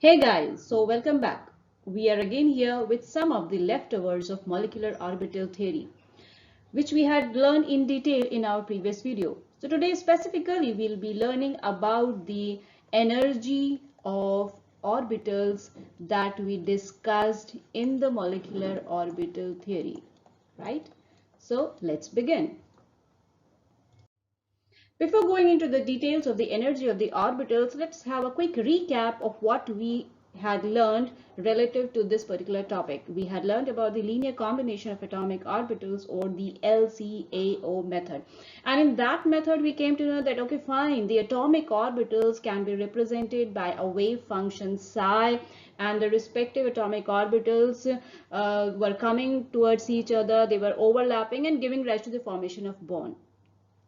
Hey guys, so welcome back. We are again here with some of the leftovers of molecular orbital theory, which we had learned in detail in our previous video. So today specifically we'll be learning about the energy of orbitals that we discussed in the molecular orbital theory, right? So let's begin. Before going into the details of the energy of the orbitals, let's have a quick recap of what we had learned relative to this particular topic. We had learned about the linear combination of atomic orbitals, or the LCAO method. And in that method, we came to know that, okay, fine, the atomic orbitals can be represented by a wave function psi, and the respective atomic orbitals were coming towards each other. They were overlapping and giving rise to the formation of bond.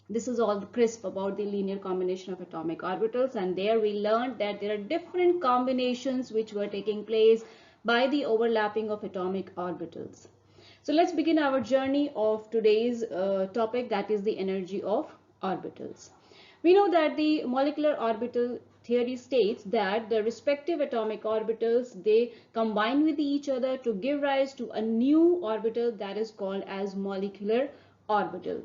This is all crisp about the linear combination of atomic orbitals, and there we learned that there are different combinations which were taking place by the overlapping of atomic orbitals. So let's begin our journey of today's topic, that is the energy of orbitals. We know that the molecular orbital theory states that the respective atomic orbitals, they combine with each other to give rise to a new orbital that is called as molecular orbital,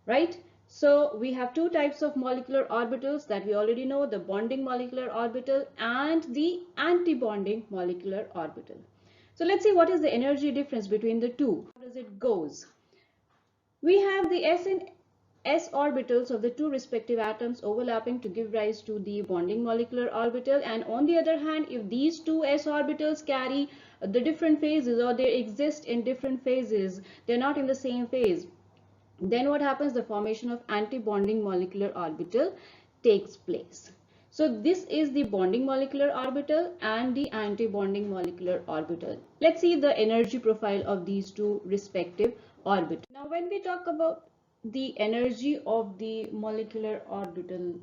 right? So we have two types of molecular orbitals that we already know, the bonding molecular orbital and the anti-bonding molecular orbital. So let's see what is the energy difference between the two. How does it goes? We have the s and s orbitals of the two respective atoms overlapping to give rise to the bonding molecular orbital, and on the other hand, if these two s orbitals carry the different phases, or they exist in different phases, they're not in the same phase, then what happens? The formation of anti-bonding molecular orbital takes place. So this is the bonding molecular orbital and the anti-bonding molecular orbital. Let's see the energy profile of these two respective orbitals. Now when we talk about the energy of the molecular orbital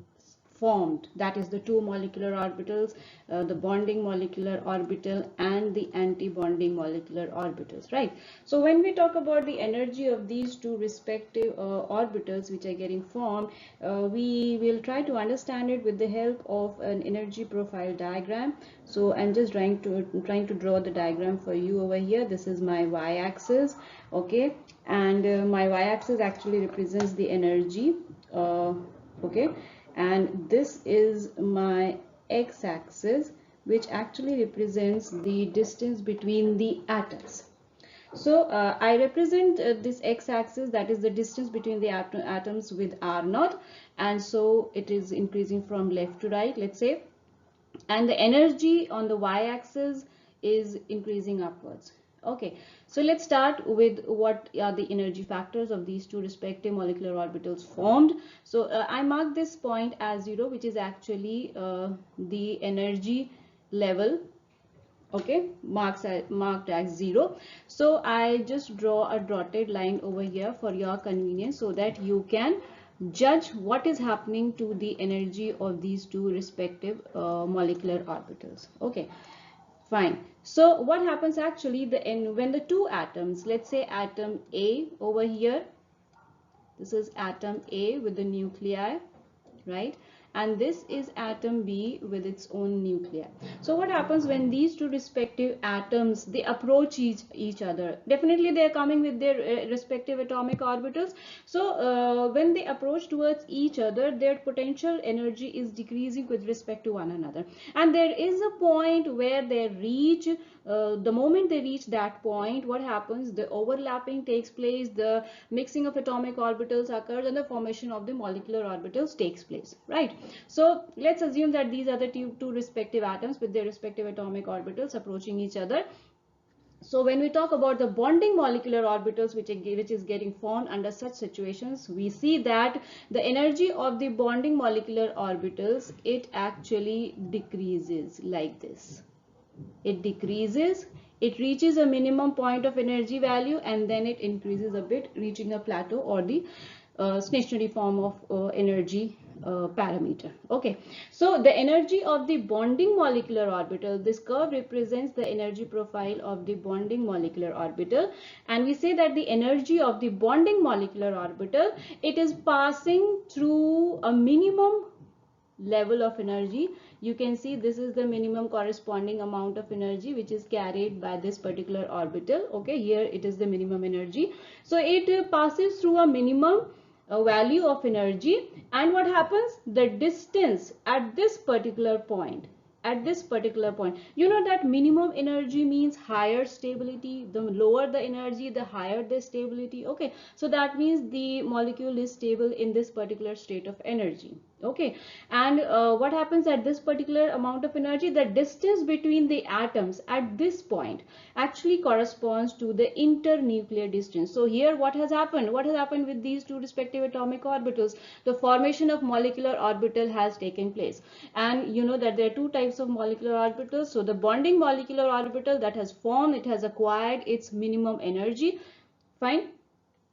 formed, that is the two molecular orbitals, the bonding molecular orbital and the anti-bonding molecular orbitals, right? So when we talk about the energy of these two respective orbitals which are getting formed, we will try to understand it with the help of an energy profile diagram. So I'm just trying to draw the diagram for you over here. This is my y-axis, okay, and my y-axis actually represents the energy, okay, and this is my x-axis, which actually represents the distance between the atoms. So I represent this x-axis, that is the distance between the atoms, with r0, and so it is increasing from left to right, let's say, and the energy on the y-axis is increasing upwards. Okay, so let's start with what are the energy factors of these two respective molecular orbitals formed. So I mark this point as 0, which is actually the energy level, okay, marked as 0. So I just draw a dotted line over here for your convenience, so that you can judge what is happening to the energy of these two respective molecular orbitals. Okay, fine. So what happens actually, when the two atoms, let's say atom A over here, this is atom A with the nuclei, right, and this is atom B with its own nuclei. So what happens when these two respective atoms, they approach each other? Definitely they are coming with their respective atomic orbitals. So when they approach towards each other, their potential energy is decreasing with respect to one another, and there is a point where they reach, the moment they reach that point, what happens? The overlapping takes place, the mixing of atomic orbitals occurs, and the formation of the molecular orbitals takes place, right? So let's assume that these are the two respective atoms with their respective atomic orbitals approaching each other. So when we talk about the bonding molecular orbitals which is getting formed under such situations, we see that the energy of the bonding molecular orbitals, it actually decreases like this. It decreases, it reaches a minimum point of energy value, and then it increases a bit, reaching a plateau, or the stationary form of energy parameter. Okay, so the energy of the bonding molecular orbital, this curve represents the energy profile of the bonding molecular orbital, and we say that the energy of the bonding molecular orbital, it is passing through a minimum level of energy you can see this is the minimum corresponding amount of energy which is carried by this particular orbital. Okay, here it is the minimum energy. So it passes through a minimum value of energy, and what happens, the distance at this particular point, you know that minimum energy means higher stability. The lower the energy, the higher the stability. Okay, so that means the molecule is stable in this particular state of energy. Okay, and what happens at this particular amount of energy, the distance between the atoms at this point actually corresponds to the internuclear distance. So here what has happened with these two respective atomic orbitals, the formation of molecular orbital has taken place. And you know that there are two types of molecular orbitals. So the bonding molecular orbital that has formed, it has acquired its minimum energy, fine.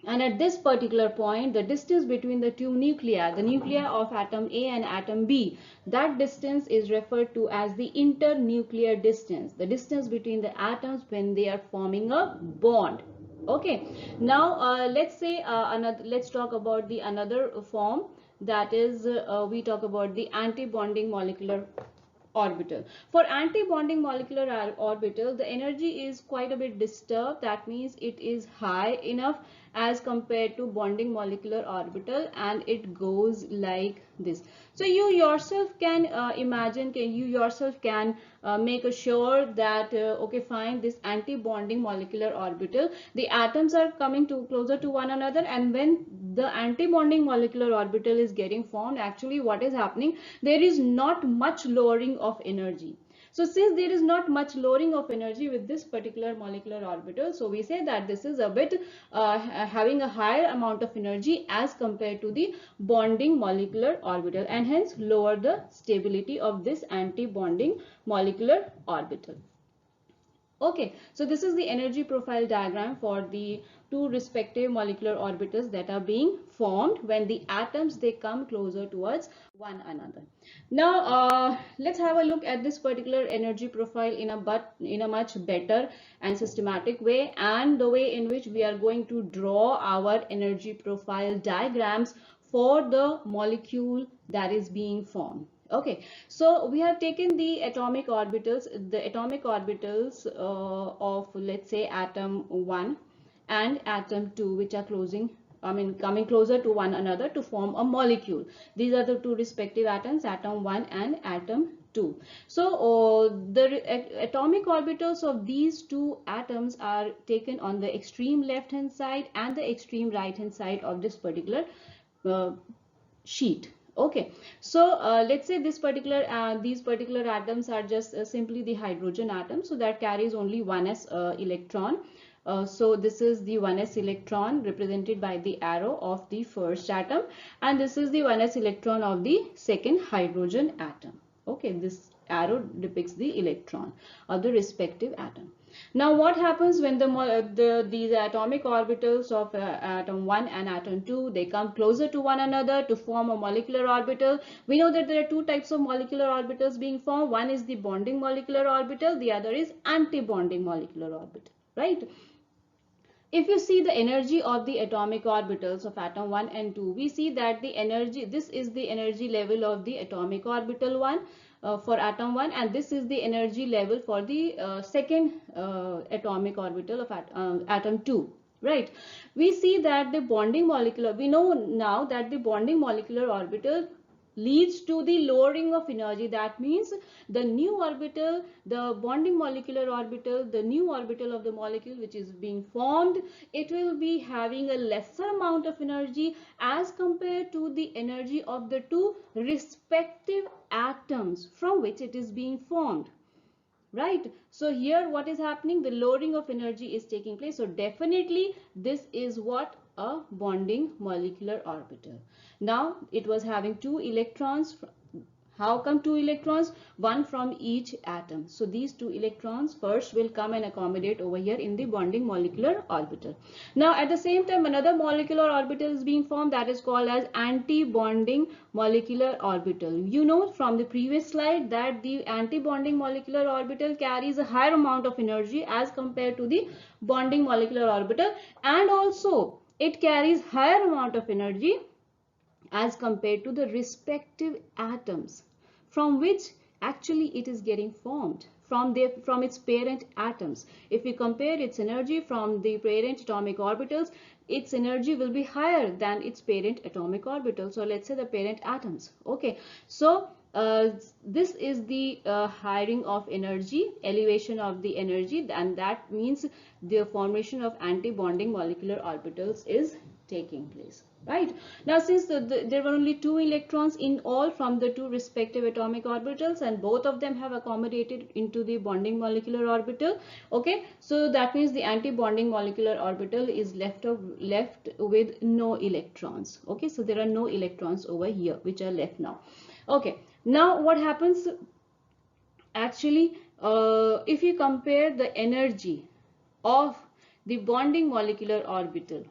And at this particular point, the distance between the two nuclei, the nuclei of atom A and atom B, that distance is referred to as the internuclear distance, the distance between the atoms when they are forming a bond. Okay, now let's talk about the another form, that is we talk about the anti-bonding molecular orbital. For anti-bonding molecular orbital, the energy is quite a bit disturbed. That means it is high enough as compared to bonding molecular orbital, and it goes like this. So you yourself can imagine, you yourself can make sure that okay, fine, this anti-bonding molecular orbital, the atoms are coming to closer to one another, and when the anti-bonding molecular orbital is getting formed, actually what is happening, there is not much lowering of energy. So since there is not much lowering of energy with this particular molecular orbital, so we say that this is a bit having a higher amount of energy as compared to the bonding molecular orbital, and hence lower the stability of this anti-bonding molecular orbital. Okay, so this is the energy profile diagram for the two respective molecular orbitals that are being formed when the atoms, they come closer towards one another. Now let's have a look at this particular energy profile in a much better and systematic way, and the way in which we are going to draw our energy profile diagrams for the molecule that is being formed. Okay, so we have taken the atomic orbitals of, let's say, atom 1 and atom 2, which are coming closer to one another to form a molecule. These are the two respective atoms, atom 1 and atom 2. So the atomic orbitals of these two atoms are taken on the extreme left hand side and the extreme right hand side of this particular sheet. Okay, so let's say these particular atoms are just simply the hydrogen atom, so that carries only 1s electron. So this is the 1s electron represented by the arrow of the first atom, and this is the 1s electron of the second hydrogen atom. Okay, this arrow depicts the electron of the respective atom. Now what happens when these atomic orbitals of atom 1 and atom 2, they come closer to one another to form a molecular orbital? We know that there are two types of molecular orbitals being formed. One is the bonding molecular orbital, the other is anti-bonding molecular orbital, right? If you see the energy of the atomic orbitals of atom 1 and 2, we see that the energy, this is the energy level of the atomic orbital 1 for atom 1, and this is the energy level for the second atomic orbital of atom 2, right? We see that the bonding molecular, we know now that the bonding molecular orbital leads to the lowering of energy. That means the new orbital, the bonding molecular orbital, the new orbital of the molecule which is being formed, it will be having a lesser amount of energy as compared to the energy of the two respective atoms from which it is being formed, right? So here what is happening, the lowering of energy is taking place. So definitely this is what a bonding molecular orbital. Now it was having two electrons. How come two electrons? One from each atom. So these two electrons first will come and accommodate over here in the bonding molecular orbital. Now at the same time another molecular orbital is being formed, that is called as anti-bonding molecular orbital. You know from the previous slide that the anti-bonding molecular orbital carries a higher amount of energy as compared to the bonding molecular orbital, and also it carries higher amount of energy as compared to the respective atoms from which actually it is getting formed from its parent atoms. If we compare its energy from the parent atomic orbitals, its energy will be higher than its parent atomic orbital. So let's say the parent atoms. Okay, so this is the hiring of energy, elevation of the energy, and that means the formation of anti-bonding molecular orbitals is taking place. Right now, since there were only 2 electrons in all from the 2 respective atomic orbitals, and both of them have accommodated into the bonding molecular orbital. Okay, so that means the anti-bonding molecular orbital is left with no electrons. Okay, so there are no electrons over here which are left now. Okay, now what happens actually, if you compare the energy of the bonding molecular orbital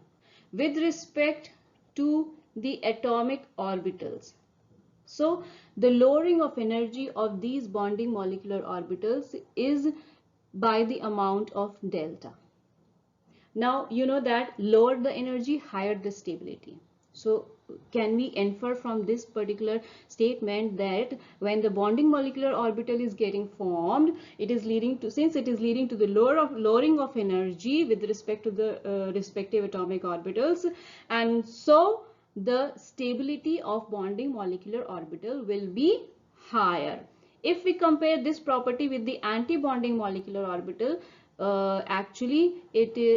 with respect to the atomic orbitals, so the lowering of energy of these bonding molecular orbitals is by the amount of delta. Now you know that lower the energy, higher the stability. So can we infer from this particular statement that when the bonding molecular orbital is getting formed, it is leading to, since it is leading to the lowering of energy with respect to the respective atomic orbitals, and so the stability of bonding molecular orbital will be higher. If we compare this property with the anti-bonding molecular orbital, actually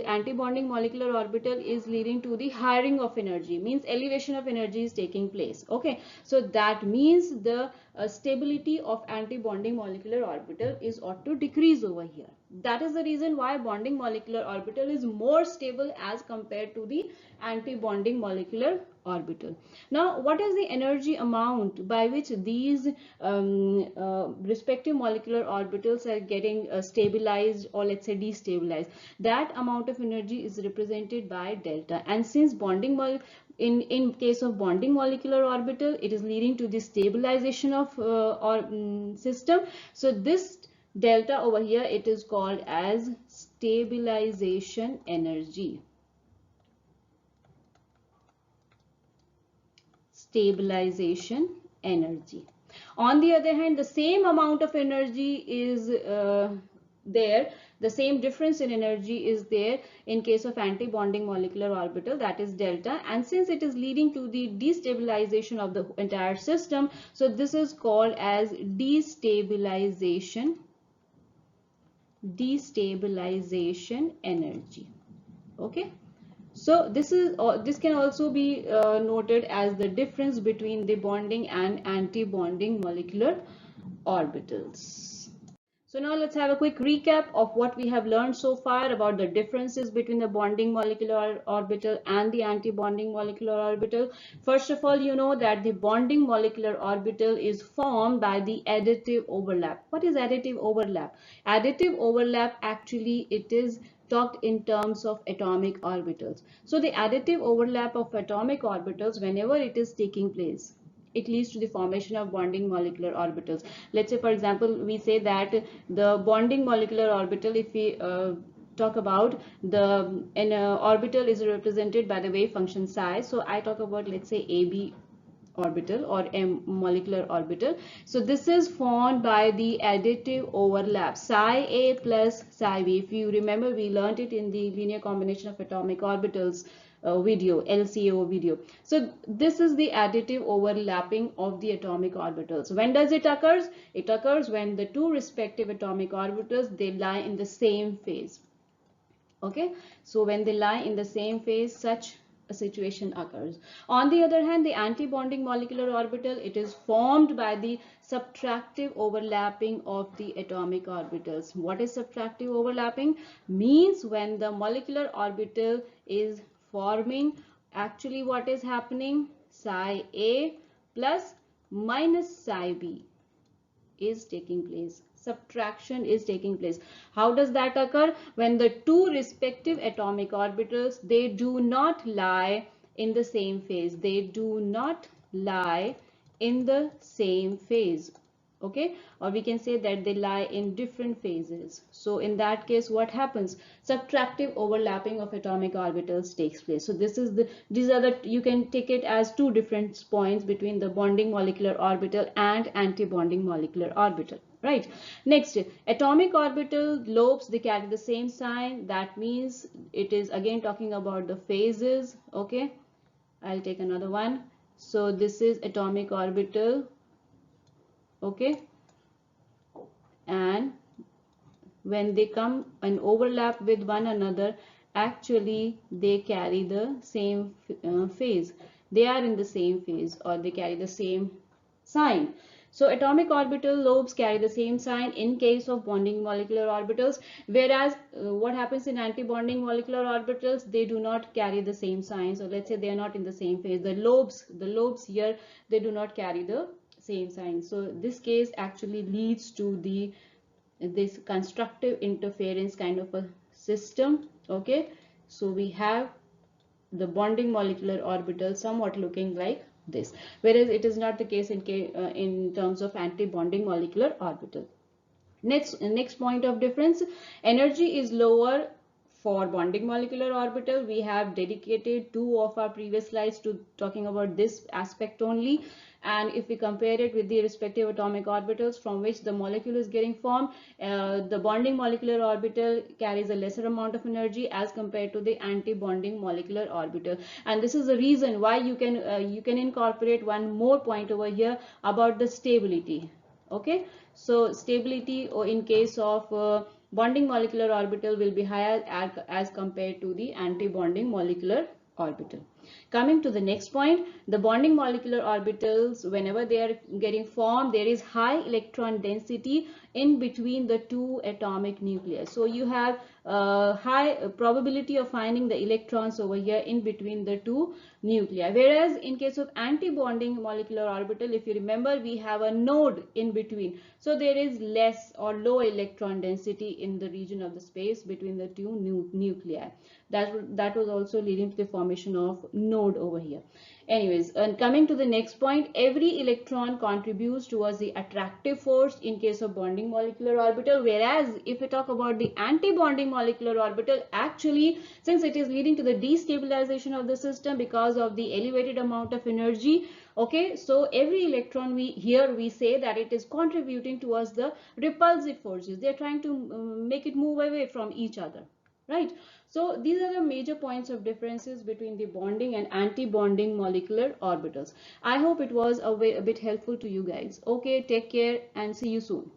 anti-bonding molecular orbital is leading to the hiring of energy, means elevation of energy is taking place. Okay, so that means the stability of anti-bonding molecular orbital is ought to decrease over here. That is the reason why bonding molecular orbital is more stable as compared to the anti-bonding molecular orbital. Now what is the energy amount by which these respective molecular orbitals are getting stabilized, or let's say destabilized? That amount of energy is represented by delta, and since in case of bonding molecular orbital, it is leading to the stabilization of system. So this delta over here, it is called as stabilization energy. Stabilization energy. On the other hand, the same amount of energy is there, the same difference in energy is there in case of anti-bonding molecular orbital, that is delta, and since it is leading to the destabilization of the entire system, so this is called as destabilization energy. Okay, so this can also be noted as the difference between the bonding and anti-bonding molecular orbitals. So now let's have a quick recap of what we have learned so far about the differences between the bonding molecular orbital and the anti-bonding molecular orbital. First of all, you know that the bonding molecular orbital is formed by the additive overlap. What is additive overlap? Additive overlap, actually it is talked in terms of atomic orbitals. So the additive overlap of atomic orbitals, whenever it is taking place, it leads to the formation of bonding molecular orbitals. Let's say, for example, we say that the bonding molecular orbital, if we talk about the orbital is represented by the wave function psi. So I talk about, let's say, AB orbital or M molecular orbital. So this is formed by the additive overlap psi A plus psi B. If you remember, we learned it in the linear combination of atomic orbitals video, LCO video. So this is the additive overlapping of the atomic orbitals. When does it occurs? It occurs when the two respective atomic orbitals, they lie in the same phase. Okay, so when they lie in the same phase, such a situation occurs. On the other hand, the anti-bonding molecular orbital, it is formed by the subtractive overlapping of the atomic orbitals. What is subtractive overlapping? Means when the molecular orbital is forming, actually what is happening? Psi A plus minus psi B is taking place. Subtraction is taking place. How does that occur? When the two respective atomic orbitals, they do not lie in the same phase. They do not lie in the same phase. okay, or we can say that they lie in different phases. So in that case, what happens? Subtractive overlapping of atomic orbitals takes place. So these are the, you can take it as two different points between the bonding molecular orbital and anti-bonding molecular orbital. Right. Next, atomic orbital lobes, they carry the same sign. That means it is again talking about the phases. Okay, I'll take another one. So this is atomic orbital. Okay, and when they come and overlap with one another, actually they carry the same phase. They are in the same phase, or they carry the same sign. So atomic orbital lobes carry the same sign in case of bonding molecular orbitals, whereas what happens in anti-bonding molecular orbitals, they do not carry the same sign. So let's say they are not in the same phase. The lobes here, they do not carry the same sign. So this case actually leads to this constructive interference kind of a system. Okay, so we have the bonding molecular orbital somewhat looking like this, whereas it is not the case in terms of anti-bonding molecular orbital. Next point of difference, energy is lower for bonding molecular orbital. We have dedicated two of our previous slides to talking about this aspect only. And if we compare it with the respective atomic orbitals from which the molecule is getting formed, the bonding molecular orbital carries a lesser amount of energy as compared to the anti-bonding molecular orbital. And this is the reason why you can incorporate one more point over here about the stability. Okay, so stability, or in case of bonding molecular orbital, will be higher as compared to the anti-bonding molecular orbital. Coming to the next point, the bonding molecular orbitals, whenever they are getting formed, there is high electron density in between the two atomic nuclei. So you have high probability of finding the electrons over here in between the two nuclei. Whereas in case of anti-bonding molecular orbital, if you remember, we have a node in between. So there is less or low electron density in the region of the space between the two nuclei. That was also leading to the formation of node over here. Anyways, and coming to the next point, every electron contributes towards the attractive force in case of bonding molecular orbital, whereas if we talk about the anti-bonding molecular orbital, actually, since it is leading to the destabilization of the system because of the elevated amount of energy, okay, so every electron we say that it is contributing towards the repulsive forces. They are trying to make it move away from each other, right? So these are the major points of differences between the bonding and anti-bonding molecular orbitals. I hope it was a bit helpful to you guys. Okay, take care and see you soon.